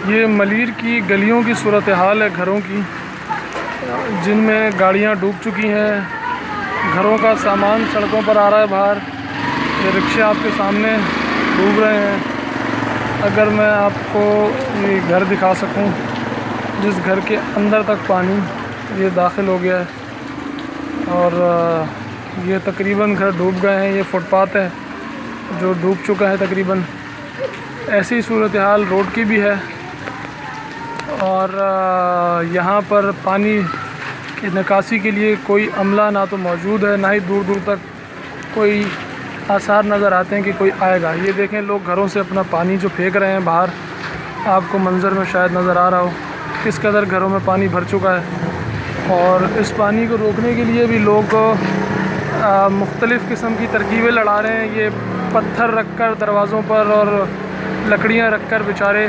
ये मलीर की गलियों की सूरत हाल है, घरों की जिनमें गाड़ियाँ डूब चुकी हैं। घरों का सामान सड़कों पर आ रहा है बाहर। ये रिक्शे आपके सामने डूब रहे हैं। अगर मैं आपको ये घर दिखा सकूं, जिस घर के अंदर तक पानी ये दाखिल हो गया है और ये तकरीबन घर डूब गए हैं। ये फुटपाथ है जो डूब चुका है तकरीबन। ऐसी सूरत हाल रोड की भी है और यहाँ पर पानी की निकासी के लिए कोई अमला ना तो मौजूद है, ना ही दूर दूर तक कोई आसार नज़र आते हैं कि कोई आएगा। ये देखें, लोग घरों से अपना पानी जो फेंक रहे हैं बाहर, आपको मंज़र में शायद नज़र आ रहा हो किस कदर घरों में पानी भर चुका है। और इस पानी को रोकने के लिए भी लोग मुख्तलिफ़ किस्म की तरकीबें लड़ा रहे हैं। ये पत्थर रख कर दरवाज़ों पर और लकड़ियाँ रख कर बेचारे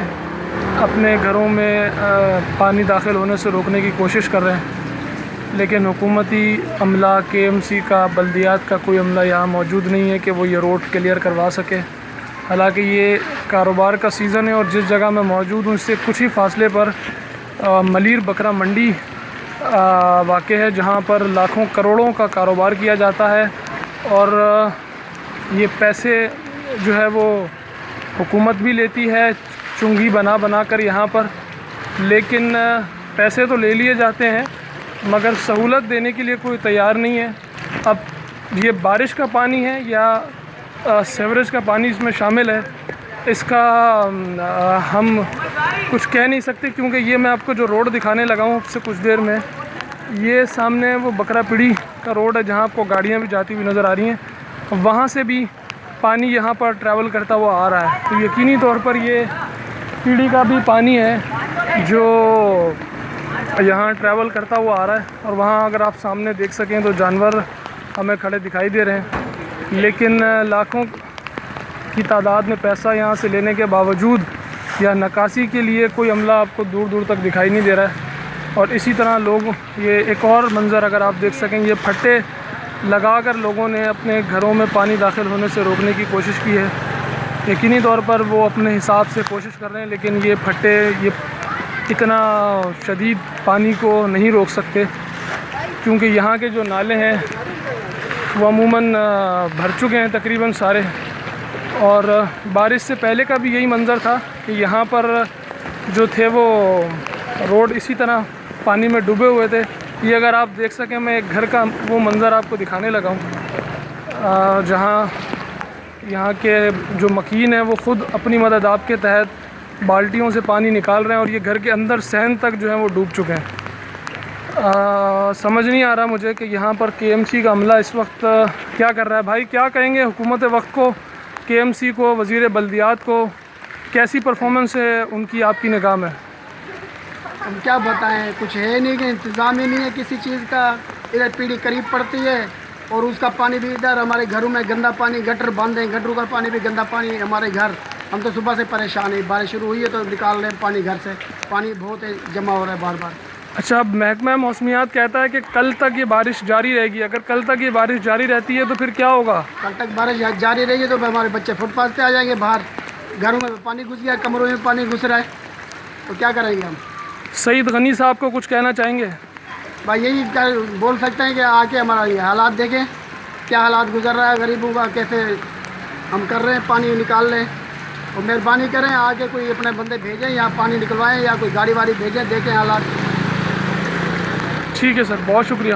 अपने घरों में पानी दाखिल होने से रोकने की कोशिश कर रहे हैं, लेकिन हुकूमती अमला, KMC का, बल्दियात का कोई अमला यहाँ मौजूद नहीं है कि वो ये रोड क्लियर करवा सके। हालांकि ये कारोबार का सीज़न है और जिस जगह मैं मौजूद हूँ इससे कुछ ही फासले पर मलीर बकरा मंडी वाक़ है, जहाँ पर लाखों करोड़ों का कारोबार किया जाता है। और ये पैसे जो है वो हुकूमत भी लेती है चुंगी बना बना कर यहाँ पर, लेकिन पैसे तो ले लिए जाते हैं मगर सहूलत देने के लिए कोई तैयार नहीं है। अब ये बारिश का पानी है या सीवरेज का पानी इसमें शामिल है, इसका हम कुछ कह नहीं सकते, क्योंकि ये मैं आपको जो रोड दिखाने लगा हूँ उससे कुछ देर में, ये सामने वो बकरा पीढ़ी का रोड है जहाँ आपको गाड़ियाँ भी जाती हुई नज़र आ रही हैं। वहाँ से भी पानी यहाँ पर ट्रैवल करता हुआ आ रहा है, तो यकीनी तौर पर ये पीढ़ी का भी पानी है जो यहाँ ट्रैवल करता हुआ आ रहा है। और वहाँ अगर आप सामने देख सकें तो जानवर हमें खड़े दिखाई दे रहे हैं, लेकिन लाखों की तादाद में पैसा यहाँ से लेने के बावजूद या निकासी के लिए कोई अमला आपको दूर दूर तक दिखाई नहीं दे रहा है। और इसी तरह लोग, ये एक और मंज़र अगर आप देख सकें, ये फट्टे लगाकर लोगों ने अपने घरों में पानी दाखिल होने से रोकने की कोशिश की है। यकीनी तौर पर वो अपने हिसाब से कोशिश कर रहे हैं, लेकिन ये फट्टे ये इतना शदीद पानी को नहीं रोक सकते, क्योंकि यहाँ के जो नाले हैं वो अमूमन भर चुके हैं तकरीबन सारे। और बारिश से पहले का भी यही मंज़र था कि यहाँ पर जो थे वो रोड इसी तरह पानी में डूबे हुए थे। ये अगर आप देख सकें, मैं एक घर का वो मंज़र आपको दिखाने लगा हूँ जहाँ यहाँ के जो मकीन हैं वो ख़ुद अपनी मदद आपके तहत बाल्टियों से पानी निकाल रहे हैं और ये घर के अंदर सहन तक जो है वो डूब चुके हैं। समझ नहीं आ रहा मुझे कि यहाँ पर KMC का अमला इस वक्त क्या कर रहा है। भाई, क्या कहेंगे हुकूमत वक्त को, KMC को, वज़ीर बल्दियात को, कैसी परफॉर्मेंस है उनकी आपकी निगाह में? हम क्या बताएं, कुछ है नहीं कि इंतज़ाम ही नहीं है किसी चीज़ का। इधर पीढ़ी करीब पड़ती है और उसका पानी भी इधर हमारे घरों में गंदा पानी, गटर बंद है, गटरों का पानी भी गंदा पानी हमारे घर। हम तो सुबह से परेशान है, बारिश शुरू हुई है तो निकाल रहे हैं पानी घर से, पानी बहुत है, जमा हो रहा है बार बार। अच्छा, अब महकमा मौसमियात कहता है कि कल तक ये बारिश जारी रहेगी। अगर कल तक ये बारिश जारी रहती है तो फिर क्या होगा? कल तक बारिश जारी रहेगी तो हमारे बच्चे फुटपाथ पे आ जाएंगे, बाहर घरों में पानी घुस गया, कमरों में पानी घुस रहा है, तो क्या करेंगे हम? सईद गनी साहब को कुछ कहना चाहेंगे? भाई यही बोल सकते हैं कि आके हमारा ये हालात देखें, क्या हालात गुजर रहा है गरीबों का, कैसे हम कर रहे हैं, पानी निकाल रहे हैं। और मेहरबानी करें, आके कोई अपने बंदे भेजें या पानी निकलवाएं या कोई गाड़ी वाड़ी भेजें, देखें हालात। ठीक है सर, बहुत शुक्रिया।